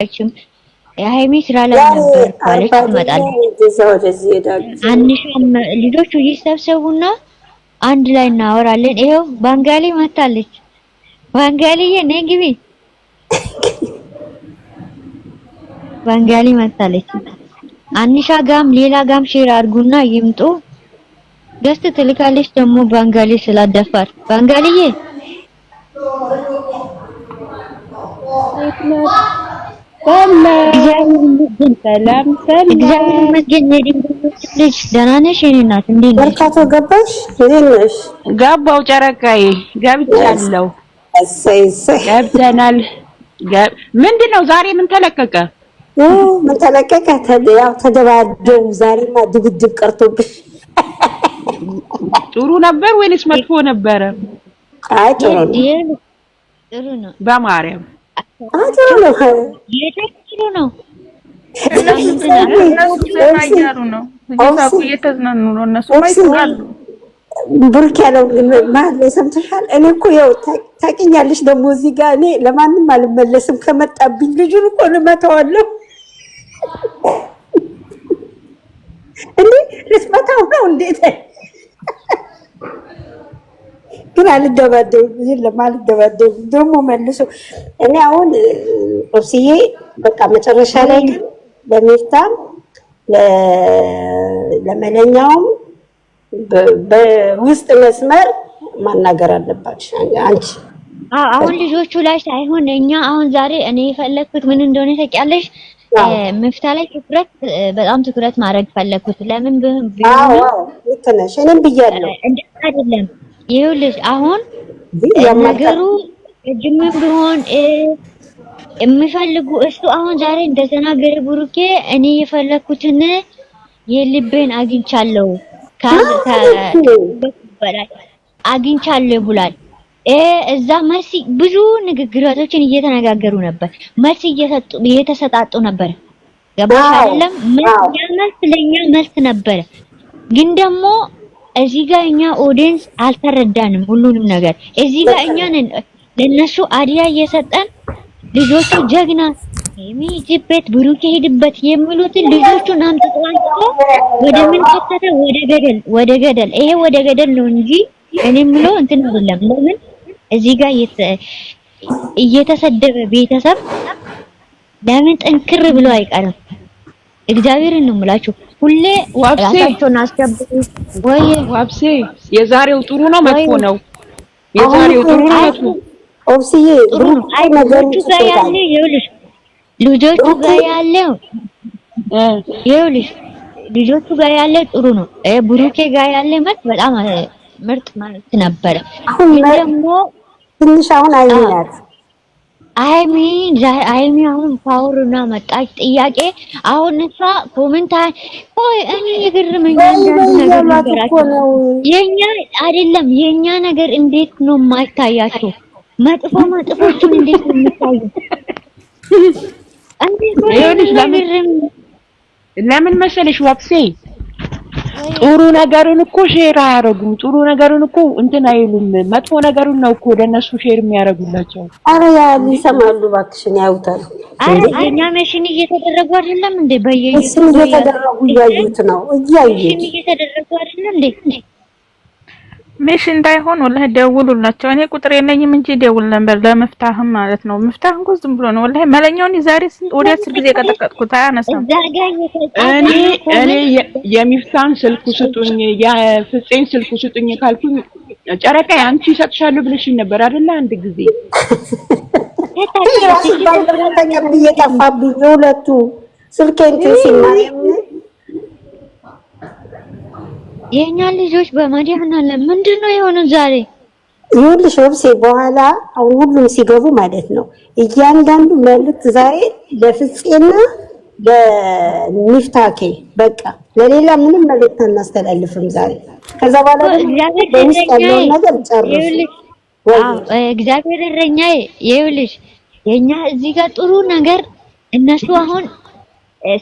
አይችም ሃይሚ ስራ ላይ ነበር ካለች ትመጣለች። አንሽም ልጆቹ ይሰብሰቡና አንድ ላይ እናወራለን። ይሄው ባንጋሊ መታለች። ባንጋሊዬ ነይ ግቢ። ባንጋሊ መታለች። አንሻ ጋም ሌላ ጋም ሼር አድርጉና ይምጡ። ደስት ትልካለች ደግሞ ባንጋሊ ስላደፋር ባንጋሊዬ ሰላም እግዚአብሔር ይመስገን። ልጅ ደህና ነሽ? የኔ እናት እንዴት ነሽ? መርካቶ ገባሽ? እንዴት ነሽ? ገባው ጨረቃዬ ገብቻለሁ። እሰይ ገብተናል። ምንድነው ዛሬ ምን ተለቀቀ? ምን ተለቀቀ? ያው ተደባደቡ። ዛሬማ ድብድብ ቀርቶብሽ። ጥሩ ነበር ወይስ መጥፎ ነበረ? አይ ጥሩ ነው። በማርያም ጥሩ ነው። ጥሩ ነው። እየተዝናኑ ነው እነሱ ማይሰራሉ። ብሩክ ያለው ማለት ነው። ሰምተሻል? እኔ እኮ ያው ታውቂኛለሽ ደግሞ እዚህ ጋር እኔ ለማንም አልመለስም። ከመጣብኝ ልጁን እኮ ልመታዋለሁ። እንዴ ልትመታው ነው? እንዴት ግን አልደባደብም። የለም አልደባደብም። ደግሞ መልሶ እኔ አሁን ኦብስዬ በቃ መጨረሻ ላይ ለሚፍታም ለመለኛውም በውስጥ መስመር ማናገር አለባችሁ አንቺ። አሁን ልጆቹ ላይ ሳይሆን እኛ አሁን ዛሬ እኔ የፈለኩት ምን እንደሆነ ታውቂያለሽ? መፍታ ላይ በጣም ትኩረት ማድረግ ፈለኩት። ለምን ቢሆን ልክ ነሽ። እኔም ብያለሁ እንደዛ አይደለም። ይኸውልሽ አሁን ነገሩ ጅምም ቢሆን የሚፈልጉ እሱ አሁን ዛሬ እንደተናገረ ብሩኬ እኔ የፈለኩትን የልቤን አግኝቻለሁ አግኝቻለሁ ብሏል። እዛ መልስ ብዙ ንግግራቶችን እየተነጋገሩ ነበር። መልስ እየተሰጣጡ ነበር። ገባሽ አይደለም? መልስ ለኛ መልስ ነበር። ግን ደግሞ እዚህ ጋር እኛ ኦዲየንስ አልተረዳንም ሁሉንም ነገር። እዚህ ጋር እኛ ለነሱ አዲያ እየሰጠን ልጆቹ ጀግና የሚጅበት ብሩክ ሄድበት የሚሉትን ልጆቹን አምጥተው ወደ ምን ከተተ ወደ ገደል ይሄ ወደ ገደል ነው እንጂ እኔ የምለው እንትን አይደለም። ለምን እዚህ ጋር እየተሰደበ ቤተሰብ ለምን ጠንክር ብሎ አይቀርም? እግዚአብሔርን ነው የምላችሁ። ሁሌ ራሳቸውን አስከብሩ። ወይ ዋብሴ የዛሬው ጥሩ ነው መጥፎ ነው? የዛሬው ጥሩ ነው መጥፎ? ኦብስዬ ብሩክ ነገሮች ጋር ያለ ይኸውልሽ ልጆቹ ጋር ያለው ልጆቹ ጋር ያለ ጥሩ ነው። ብሩኬ ጋር ያለ ማለት በጣም ምርጥ ማለት ነበረ። ደግሞ ትንሽ አሁን አይናት አይሚ አሁን ፓወርና መጣች ጥያቄ አሁን እሷ ኮሜንት እኔ የገረመኝ ነገር የኛ አይደለም የኛ ነገር እንዴት ነው የማይታያቸው? መጥፎቹን እንዴት ነው የሚታዩ? ለምን መሰለሽ ዋብሴ ጥሩ ነገሩን እኮ ሼር አያደርጉም። ጥሩ ነገሩን እኮ እንትን አይሉም። መጥፎ ነገሩን ነው እኮ ለነሱ ሼር የሚያደርጉላቸው። አረ ያ ይሰማሉ እባክሽን ያውታል። አረ የኛ መሽን እየተደረጉ አይደለም እንዴ? በየዩቲዩብ እየተደረጉ እያዩት ነው መሽን እየተደረጉ አይደለም እንዴ? ምሽ እንዳይሆን ወላሂ ደውሉላቸው። እኔ ቁጥር የለኝም እንጂ ደውል ነበር ለመፍታህም ማለት ነው። መፍታህ እንኳን ዝም ብሎ ነው ወላሂ መለኛውን ዛሬ ወደ 10 ጊዜ ቀጠቀጥኩት አያነሳም። እኔ የሚፍታን ስልኩ ስጡኝ የፍፄን ስልኩ ስጡኝ ካልኩኝ ጨረቃ አንቺ ሰጥሻለሁ ብለሽኝ ነበር አይደል? አንድ ጊዜ ተቀብዬ ጠፋብኝ ሁለቱ ስልኬን ሲማይ የኛ ልጆች በመድኃኒዓለም ምንድነው የሆነው ዛሬ? ይኸውልሽ ወብሴ በኋላ አሁን ሁሉም ሲገቡ ማለት ነው እያንዳንዱ መልእክት ዛሬ ለፍፄና ለሚፍታኬ በቃ ለሌላ ምንም መልእክት አናስተላልፍም ዛሬ። ከዛ በኋላ በውስጥ ያለውን ነገር ጨርሱ። እግዚአብሔር እረኛዬ ይኸውልሽ የኛ እዚህ ጋር ጥሩ ነገር እነሱ አሁን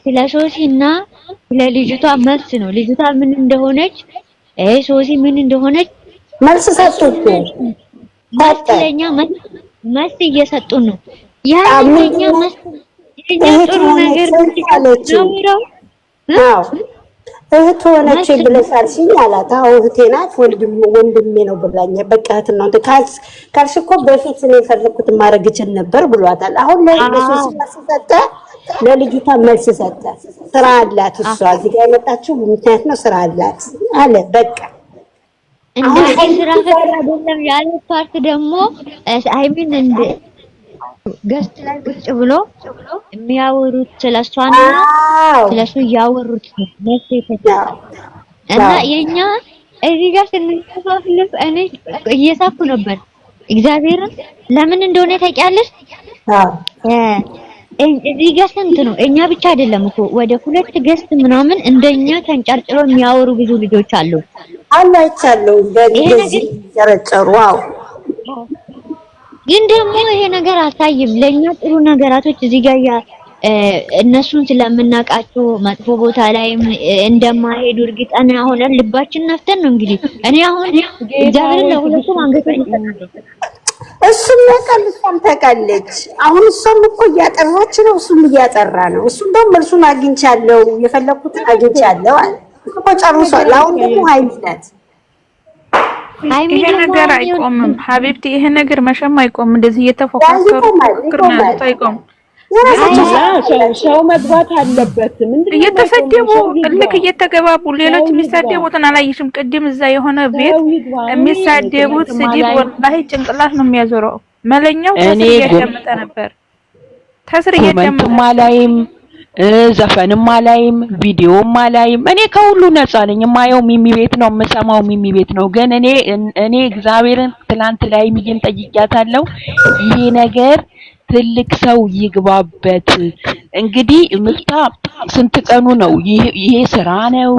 ስለ ሶሲና ስለ ልጅቷ መልስ ነው። ልጅቷ ምን እንደሆነች ሶሲ ምን እንደሆነች መልስ ሰጡት። ለኛ መልስ እየሰጡን ነው። ያ ለኛ መልስ እኛ ጥሩ ነገር አለችው። አዎ እህት ሆነች ብለሻልሽኝ አላት። አዎ እህቴ ናት፣ ወንድሜ ነው ብላኝ። በቃ እህት ነው ካልሽ እኮ በፊት ነው የፈለኩት ማድረግ እችል ነበር ብሏታል። አሁን ለሶስት ሰጠ፣ ለልጅቷ መልስ ሰጠ። ስራ አላት እሷ እዚህ ጋር የመጣችው ምክንያት ነው፣ ስራ አላት አለ። በቃ እንደዚህ ስራ ፈጥራ አይደለም ያለ ፓርት ደግሞ አይሚን እንደ ገስት ላይ ቁጭ ብሎ የሚያወሩት ስለሷና ስለሱ ያወሩት እና የኛ እዚህ ጋር ስንከፋፍል እኔ እየሳኩ ነበር። እግዚአብሔርን ለምን እንደሆነ ታውቂያለሽ? እዚህ ጋር ስንት ነው? እኛ ብቻ አይደለም እኮ ወደ 2 ገስት ምናምን እንደኛ ተንጨርጭሮ የሚያወሩ ብዙ ልጆች አሉ። አይቻለሁ በዚህ ጨረጨሩ። አዎ ግን ደግሞ ይሄ ነገር አልታይም። ለኛ ጥሩ ነገራቶች እዚህ ጋር እነሱን ስለምናቃቸው መጥፎ ቦታ ላይ እንደማይሄዱ እርግጠኛ ሆነን ልባችን ነፍተን ነው እንግዲህ እኔ አሁን እግዚአብሔር ለሁለቱም አንገቱን እሱም ያውቃል፣ እሷም ታውቃለች። አሁን እሷም እኮ እያጠራች ነው፣ እሱም እያጠራ ነው። እሱም ደግሞ መልሱን አግኝቻለሁ፣ የፈለኩትን አግኝቻለሁ አለ እኮ ጨርሷል። አሁን ደግሞ ሀይሚ ናት። ይሄ ነገር አይቆምም ሀቢብቲ፣ ይሄ ነገር መቼም አይቆምም። እንደዚህ እየተፎካከሩ ክርናት አይቆምም። ሰው መግባት አለበት። ምንድነው እየተሰደቡ ልክ እየተገባቡ ሌሎች የሚሳደቡትን አላየሽም? ቅድም እዛ የሆነ ቤት የሚሳደቡት ስድብ ወላሂ ጭንቅላት ነው የሚያዞረው። መለኛው ተስር እያዳመጠ ነበር። ተስር እያዳመጠ ማላይም ዘፈንም አላይም ቪዲዮም አላይም። እኔ ከሁሉ ነፃ ነኝ። የማየው ሚሚ ቤት ነው፣ የምሰማው ሚሚ ቤት ነው። ግን እኔ እግዚአብሔርን ትላንት ላይ ሚሊን ጠይቂያታለሁ። ይሄ ነገር ትልቅ ሰው ይግባበት። እንግዲህ ምፍታ ስንት ቀኑ ነው? ይሄ ስራ ነው።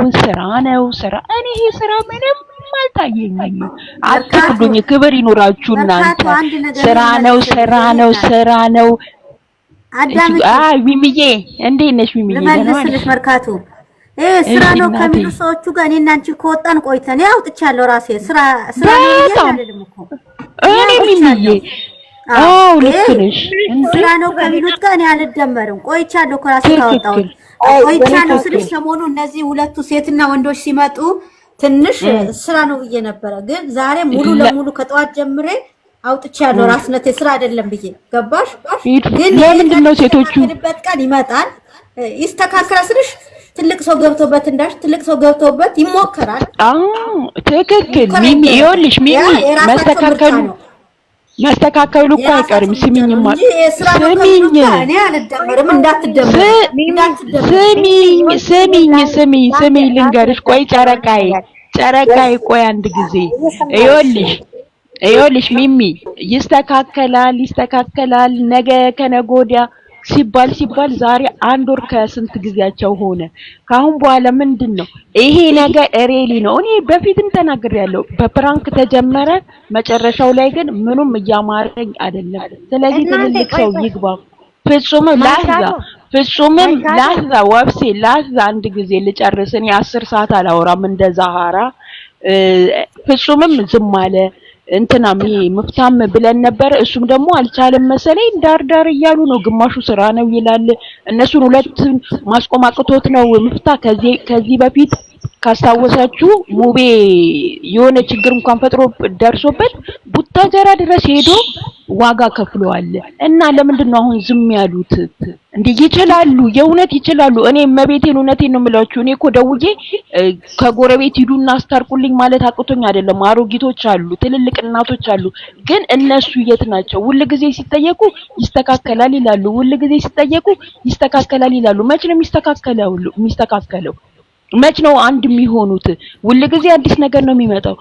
እኔ ይሄ ስራ ምንም አልታየኝም። አትክዱኝ። ክብር ይኖራችሁ እናንተ። ስራ ነው። ሚሚዬ እንዴት ነሽ? ሚሚዬ ለማለስልሽ መርካቶ ስራ ነው ከሚሉ ሰዎቹ ጋር እኔና አንቺ ከወጣን ቆይተን ያው ጥቻለሁ። ራሴ ስራ ነው አይደለም እኮ እኔ ሚሚዬ ልክ ነሽ። ስራ ነው ከሚሉት ጋር እኔ አልደመርም። ቆይቻለሁ ከራሴ ካወጣው ቆይቻለሁ ስልሽ ሰሞኑ እነዚህ ሁለቱ ሴትና ወንዶች ሲመጡ ትንሽ ስራ ነው ብዬ ነበረ። ግን ዛሬ ሙሉ ለሙሉ ከጠዋት ጀምሬ አውጥቻለሁ። ራስነቴ ስራ አይደለም ብዬ ገባሽ? ግን ለምንድን ነው ሴቶቹ በት ቀን ይመጣል ይስተካከላል ስልሽ ትልቅ ሰው ገብቶበት እንዳሽ ትልቅ ሰው ገብቶበት ይሞከራል። ትክክል ሚሚ። ይኸውልሽ ሚሚ መስተካከሉ እኮ አይቀርም። ስሚኝማ ስሚኝ ልንገርሽ። ቆይ ጨረቃዬ ቆይ አንድ ጊዜ ይኸውልሽ ሚሚ ይስተካከላል ነገ ከነገ ወዲያ ሲባል ዛሬ 1 ወር ከስንት ጊዜያቸው ሆነ። ካሁን በኋላ ምንድነው ይሄ ነገር ሬሊ ነው። እኔ በፊትም ተናግሬያለሁ። በፕራንክ ተጀመረ፣ መጨረሻው ላይ ግን ምኑም እያማረኝ አይደለም። ስለዚህ ትልልቅ ሰው ይግባ። ፍጹምም ላዛ ወብሴ አንድ ጊዜ ልጨርስ። እኔ 10 ሰዓት አላወራም እንደ ዛሃራ። ፍጹምም ዝም አለ። እንትናም ምፍታም ብለን ነበር። እሱም ደግሞ አልቻለም መሰለኝ። ዳር እያሉ ነው። ግማሹ ስራ ነው ይላል። እነሱን ሁለቱን ማስቆም አቅቶት ነው ምፍታ። ከዚህ በፊት ካስታወሳችሁ ሙቤ የሆነ ችግር እንኳን ፈጥሮ ደርሶበት ቡታጀራ ድረስ ሄዶ ዋጋ ከፍለዋል። እና ለምንድን ነው አሁን ዝም ያሉት? እንዴ ይችላሉ፣ የእውነት ይችላሉ። እኔ እውነቴን ነው የምላችሁ። እኔ እኮ ደውዬ ከጎረቤት ሂዱና አስታርቁልኝ ማለት አቅቶኝ አይደለም። አሮጊቶች አሉ፣ ትልልቅ እናቶች አሉ። ግን እነሱ የት ናቸው? ሁልጊዜ ሲጠየቁ ይስተካከላል ይላሉ። ሁልጊዜ ሲጠየቁ ይስተካከላል ይላሉ። መች ነው የሚስተካከለው? መች ነው አንድ የሚሆኑት? ሁልጊዜ አዲስ ነገር ነው የሚመጣው።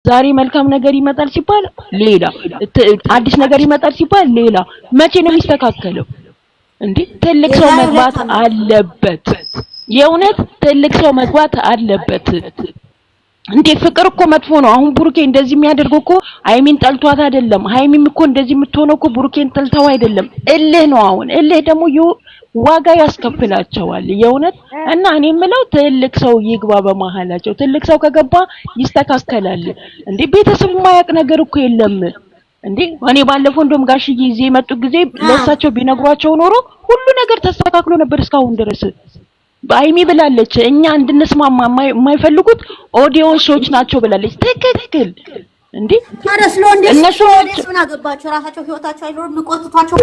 ዛሬ መልካም ነገር ይመጣል ሲባል ሌላ፣ አዲስ ነገር ይመጣል ሲባል ሌላ። መቼ ነው የሚስተካከለው እንዴ? ትልቅ ሰው መግባት አለበት። የእውነት ትልቅ ሰው መግባት አለበት። እንዴ ፍቅር እኮ መጥፎ ነው። አሁን ቡሩኬ እንደዚህ የሚያደርገው እኮ ሃይሚን ጠልቷት አይደለም። ሃይሚም እኮ እንደዚህ የምትሆነው እኮ ቡሩኬን ጠልተው አይደለም። እልህ ነው። አሁን እልህ ደግሞ ዋጋ ያስከፍላቸዋል የእውነት። እና እኔ የምለው ትልቅ ሰው ይግባ በመሃላቸው። ትልቅ ሰው ከገባ ይስተካከላል። እንዴ ቤተሰብ የማያውቅ ነገር እኮ የለም እንዴ እኔ ባለፈው እንደውም ጋሽዬ ይዤ የመጡ ጊዜ ለሳቸው ቢነግሯቸው ኖሮ ሁሉ ነገር ተስተካክሎ ነበር እስካሁን ድረስ። ባይሚ ብላለች እኛ እንድንስማማ የማይፈልጉት ኦዲየንሶች ናቸው ብላለች። ትክክል እንዴ ታረስ ነው እንዴ እነሱ ምን አገባቸው ራሳቸው ህይወታቸው አይኖር ንቆጥቷቸው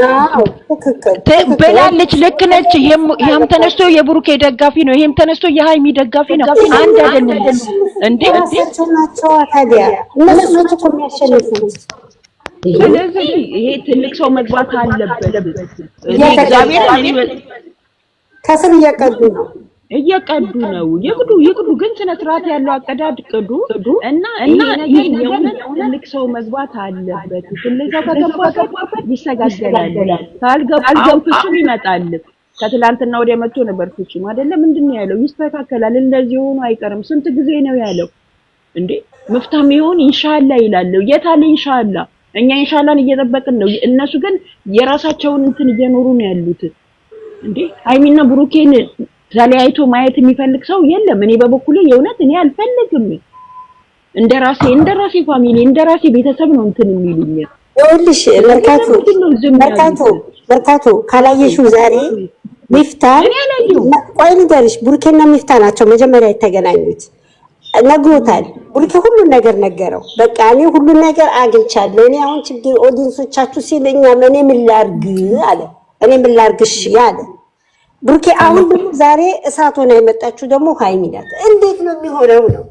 ትክክል ብላለች። ልክ ነች። ይሄም ተነስቶ የብሩኬ ደጋፊ ነው፣ ይሄም ተነስቶ የሃይሚ ደጋፊ ነው። አንድ አይደለም እንዴ ራሳቸው ናቸው ታዲያ እነሱ ናቸው የሚያሸንፉት። ስለዚህ ይሄ ትልቅ ሰው መግባት አለበት። እግዚአብሔር ከስር እየቀዱ ነው ይቅዱ ግን ስነ ስርዓት ያለው አቀዳድ ቅዱ እና ይሄ የእውነት ትልቅ ሰው መግባት አለበት። ትልቅ ሰው ከገባበት ይሰጋገላል። ካልገቡ ፍጹም ይመጣል። ከትላንትና ወዲያ መጥቶ ነበር ፍጹም አይደለም ምንድነው ያለው? ይስተካከላል። እንደዚህ ሆኖ አይቀርም። ስንት ጊዜ ነው ያለው እንዴ? መፍታም ይሁን ኢንሻአላህ ይላል። የታለ ኢንሻአላህ? እኛ ኢንሻአላህን እየጠበቅን ነው። እነሱ ግን የራሳቸውን እንትን እየኖሩ ነው ያሉት እንዴ። ሃይሚና ብሩኬን ተለያይቶ ማየት የሚፈልግ ሰው የለም። እኔ በበኩሌ የእውነት እኔ አልፈልግም። እንደራሴ ፋሚሊ እንደራሴ ቤተሰብ ነው እንትን የሚሉኝ። ይኸውልሽ መርካቶ ካላየሽው ዛሬ ሚፍታ ቆይ ልንገርሽ፣ ብሩኬና ሚፍታ ናቸው መጀመሪያ የተገናኙት። ነግሮታል። ብሩኬ ሁሉን ነገር ነገረው። በቃ እኔ ሁሉን ነገር አግኝቻለሁ። እኔ አሁን ችግር ኦዲየንሶቻችሁ ሲለኛ እኔ ምን ላድርግ አለ። እኔ ምን ላድርግሽ አለ ብሩኬ። አሁን ደግሞ ዛሬ እሳት ሆና የመጣችሁ ደግሞ ሃይሚ ናት። እንዴት ነው የሚሆነው ነው?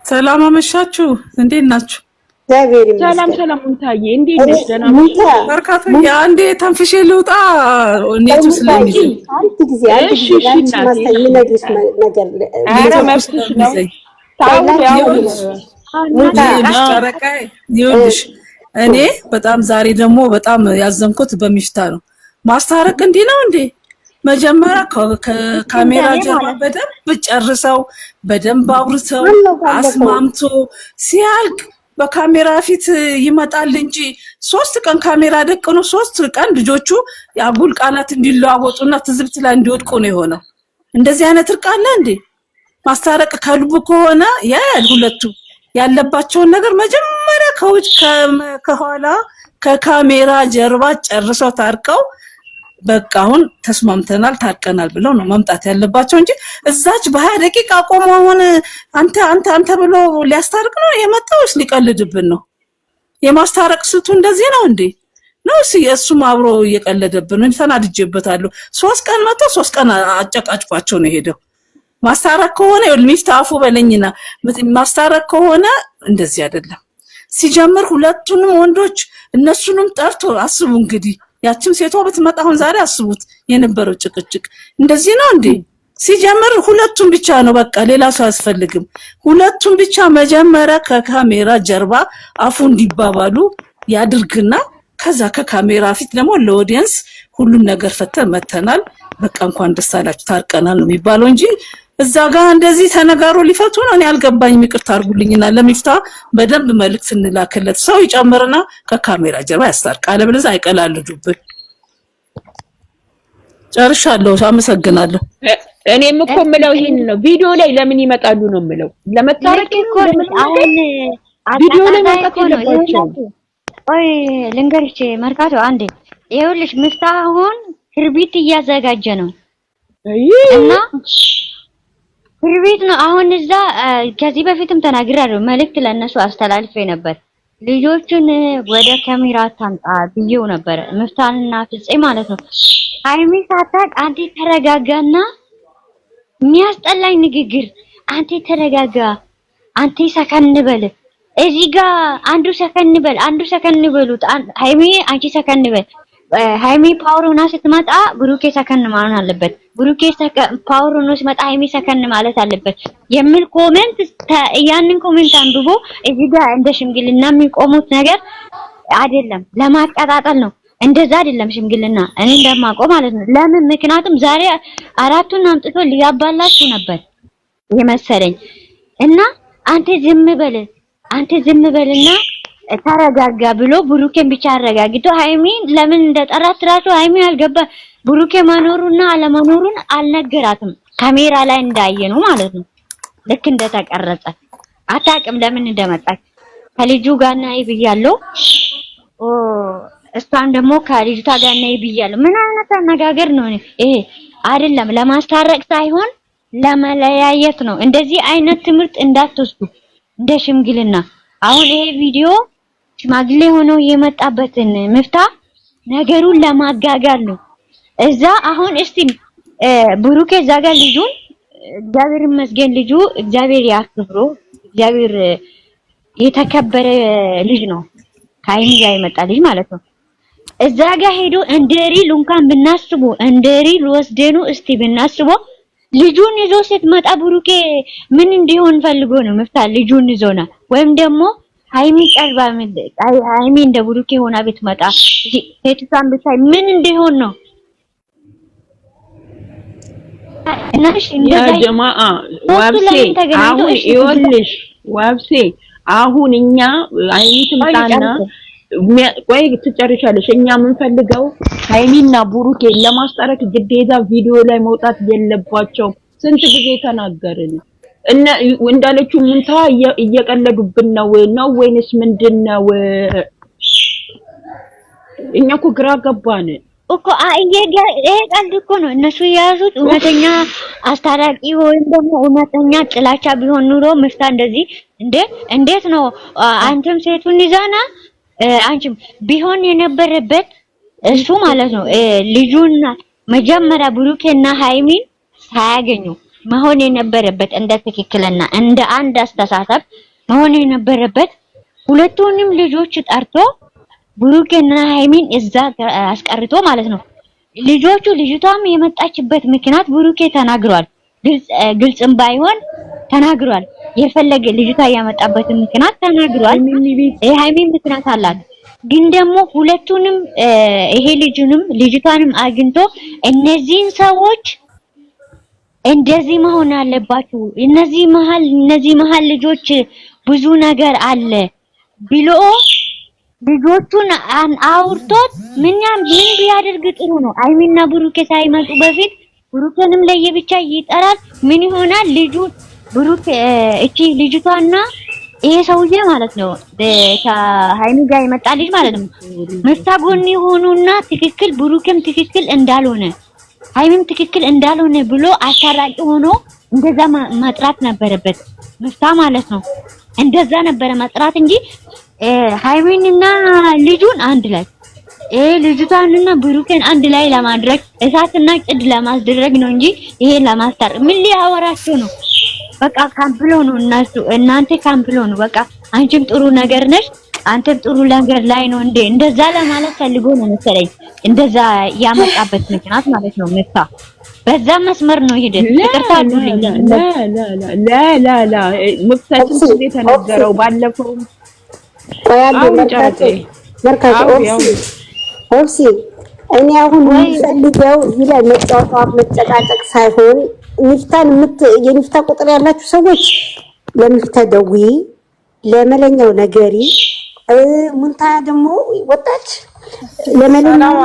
ሰላም አመሻችሁ። እንዴት ናችሁ? ሰላም ሙታዬ እንዴት ነሽ? ደህና ነሽ? በርካታ አንዴ ተንፍሼ ልውጣ ኔቱ ስለሚይዝ አንድ ጊዜ ማስተምነግርሽ ነገር አረ መፍትሽ ነው ይኸውልሽ እኔ በጣም ዛሬ ደግሞ በጣም ያዘንኩት በሚፍታ ነው። ማስታረቅ እንዲህ ነው እንዴ? መጀመሪያ ከካሜራ ጀርባ በደንብ ጨርሰው በደንብ አውርተው አስማምቶ ሲያልቅ በካሜራ ፊት ይመጣል እንጂ 3 ቀን ካሜራ ደቅኖ 3 ቀን ልጆቹ ያጉል ቃላት እንዲለዋወጡና ትዝብት ላይ እንዲወድቁ ነው የሆነው። እንደዚህ አይነት እርቅ አለ እንዴ? ማስታረቅ ከልቡ ከሆነ ሁለቱ ያለባቸውን ነገር መጀመሪያ ከኋላ ከካሜራ ጀርባ ጨርሰው ታርቀው በቃ አሁን ተስማምተናል ታርቀናል ብለው ነው መምጣት ያለባቸው እንጂ እዛች በ20 ደቂቃ ቆሞ አሁን አንተ ብሎ ሊያስታርቅ ነው የመጣው። ሊቀልድብን ነው? የማስታረቅ ስቱ እንደዚህ ነው እንዴ? ነው እሱም አብሮ እየቀለደብን ነው። ተናድጄበታለሁ። 3 ቀን መጥቶ 3 ቀን አጨቃጭቋቸው ነው ሄደው። ማስታረቅ ከሆነ ሚፍታፉ በለኝና ማስታረቅ ከሆነ እንደዚህ አይደለም። ሲጀምር ሁለቱንም ወንዶች እነሱንም ጠርቶ አስቡ እንግዲህ ያቺም ሴቷ ብትመጣ አሁን ዛሬ አስቡት የነበረው ጭቅጭቅ እንደዚህ ነው እንዴ? ሲጀምር ሁለቱም ብቻ ነው በቃ ሌላ ሰው አያስፈልግም። ሁለቱም ብቻ መጀመሪያ ከካሜራ ጀርባ አፉ እንዲባባሉ ያድርግና ከዛ ከካሜራ ፊት ደግሞ ለኦዲየንስ ሁሉን ነገር ፈተን መተናል በቃ እንኳን ደስ አላችሁ ታርቀናል ነው የሚባለው እንጂ እዛ ጋር እንደዚህ ተነጋሮ ሊፈቱ ነው። እኔ አልገባኝም። ይቅርታ አድርጉልኝና ለሚፍታ በደንብ መልእክት እንላከለት። ሰው ይጨምርና ከካሜራ ጀርባ ያስታርቃል። ለበለዚያ አይቀላልዱብን። ጨርሻለሁ። አመሰግናለሁ። እኔም እኮ የምለው ይሄን ነው። ቪዲዮ ላይ ለምን ይመጣሉ ነው የምለው። ለመታረቅ እኮ አሁን ቪዲዮ ላይ መምጣት የለባቸውም። ቆይ ልንገርሽ መርካቶ አንዴ ይኸውልሽ ሚፍታ አሁን ትርቢት እያዘጋጀ ነው እና ትርቢት ነው አሁን እዛ ከዚህ በፊትም ተናግራለሁ። መልእክት ለነሱ አስተላልፌ ነበር። ልጆቹን ወደ ካሜራ ታምጣ ብዬው ነበር። ሚፍታንና ፍፄ ማለት ነው። ሃይሚ ሳታቅ አንተ ተረጋጋና የሚያስጠላኝ ንግግር አንተ ተረጋጋ፣ አንተ ሰከን በል፣ እዚህ ጋር አንዱ ሰከን በሉት። ሃይሚ አንቺ ሰከን በል። ሃይሚ ፓወር ሆና ስትመጣ ብሩኬ ሰከን ማለት አለበት። ብሩኬ ፓወር ሆኖ ሲመጣ ሃይሚ ሰከን ማለት አለበት የሚል ኮሜንት ያንን ኮሜንት አንብቦ እዚህ ጋር እንደ ሽምግልና የሚቆሙት ነገር አይደለም፣ ለማቀጣጠል ነው። እንደዛ አይደለም ሽምግልና እኔ እንደማውቀው ማለት ነው። ለምን? ምክንያቱም ዛሬ አራቱን አምጥቶ ሊያባላችሁ ነበር የመሰለኝ እና አንተ ዝም በልና ተረጋጋ ብሎ ብሩኬን ብቻ አረጋግቶ ሃይሚን ለምን እንደጠራት ራሱ ሃይሚ አልገባ። ብሩኬ መኖሩና አለመኖሩን አልነገራትም። ካሜራ ላይ እንዳየኑ ማለት ነው። ልክ እንደተቀረጸ አታውቅም ለምን እንደመጣች ከልጁ ጋር ነይ ብያለሁ። እሷን ደግሞ ከልጅቷ ጋር ነይ ብያለሁ። ምን አይነት አነጋገር ነው ይሄ? አይደለም ለማስታረቅ ሳይሆን ለመለያየት ነው። እንደዚህ አይነት ትምህርት እንዳትወስዱ እንደ ሽምግልና። አሁን ይሄ ቪዲዮ ሽማግሌ ሆኖ የመጣበትን ምፍታ ነገሩን ለማጋጋል ነው። እዛ አሁን እስቲ ብሩኬ እዛ ጋር ልጁን እግዚአብሔር ይመስገን ልጁ እግዚአብሔር ያክብሮ እግዚአብሔር የተከበረ ልጅ ነው። ከሀይሚ ጋር የመጣ ልጅ ማለት ነው። እዛ ጋር ሄዶ እንደሪል እንኳን ብናስቡ እንደሪል ወስደኑ እስቲ ብናስቦ ልጁን ይዞ ስትመጣ ብሩኬ ምን እንዲሆን ፈልጎ ነው መፍታ ልጁን ይዞና ወይም ደግሞ ሃይሚ ቀርባ ሃይሚ እንደ ብሩኬ ሆና ብትመጣ ሴቷን ብታይ ምን እንዲሆን ነው? እናሽ እንደዛ ጀማዓ ዋብሴ አሁን ይወልሽ ዋብሴ አሁን እኛ ሃይሚ ትምጣና ቆይ ትጨርሻለሽ። እኛ የምንፈልገው ሃይሚና ብሩኬ ለማስታረቅ ግዴታ ቪዲዮ ላይ መውጣት የለባቸው። ስንት ጊዜ ተናገርን እና እንዳለችው ሙንታ እየቀለዱብን ነው ወይንስ ምንድነው? እኛ እኮ ግራ ገባን እኮ ይሄ ቀልድ እኮ ነው እነሱ የያዙት። እውነተኛ አስታራቂ ወይም ደግሞ እውነተኛ ጥላቻ ቢሆን ኑሮ ምፍታ እንደዚህ እንዴት ነው አንተም ሴቱን ይዛና አንቺም ቢሆን የነበረበት እሱ ማለት ነው ልጁና መጀመሪያ ብሩኬና ሃይሚን ሳያገኙ መሆን የነበረበት እንደ ትክክለኛ እንደ አንድ አስተሳሰብ መሆን የነበረበት ሁለቱንም ልጆች ጠርቶ ብሩኬና ሃይሚን እዛ አስቀርቶ ማለት ነው። ልጅቷም የመጣችበት ምክንያት ብሩኬ ተናግሯል። ግልጽም ባይሆን ተናግሯል። የፈለገ ልጅቷ ያመጣበት ምክንያት ተናግሯል። ሃይሚን ምክንያት አላት። ግን ደግሞ ሁለቱንም ይሄ ልጁንም ልጅቷንም አግኝቶ እነዚህን ሰዎች እንደዚህ መሆን አለባችሁ፣ እነዚህ መሃል ልጆች ብዙ ነገር አለ ብሎ ልጆቹን አውርቶት ምን ቢያደርግ ጥሩ ነው? ሃይሚና ብሩኬ ሳይመጡ በፊት ብሩኬንም ለየብቻ ይጠራል። ምን ይሆናል? ልጁ ብሩኬ እቺ ልጅቷና ይሄ ሰውዬ ማለት ነው ከሃይሚ ጋር የመጣ ልጅ ማለት ነው መፍታ ጎን የሆኑና ትክክል ብሩኬም ትክክል እንዳልሆነ ሃይሚም ትክክል እንዳልሆነ ብሎ አታራቂ ሆኖ እንደዛ መጥራት ነበረበት መፍታ ማለት ነው። እንደዛ ነበረ መጥራት እንጂ ሃይሚንና ልጁን አንድ ላይ ልጅቷንና ብሩኬን አንድ ላይ ለማድረግ እሳትና ጭድ ለማስደረግ ነው እንጂ ይሄ ለማስታር ምን ሊያወራቸው ነው? በቃ ካምፕሎ ነው እናንተ ካምፕሎ ነው። በቃ አንቺም ጥሩ ነገር ነሽ አንተም ጥሩ ነገር ላይ ነው እንዴ እንደዛ ለማለት ፈልጎ ነው መሰለኝ እንደዛ ያመጣበት ምክንያት ማለት ነው። መጣ በዛ መስመር ነው ሄደ ይቅርታ አድርጉልኝ። ላ መፍታችን እንዴት ተናገረው ባለፈው ኦፕሲ እኔ አሁን የምፈልገው ይላል መጫወት መጨቃጨቅ ሳይሆን የሚፍታ ቁጥር ያላችሁ ሰዎች ለሚፍታ ደውዪ፣ ለመለኛው ነገሪ። ሙንታ ደግሞ ወጣች ለመለኛው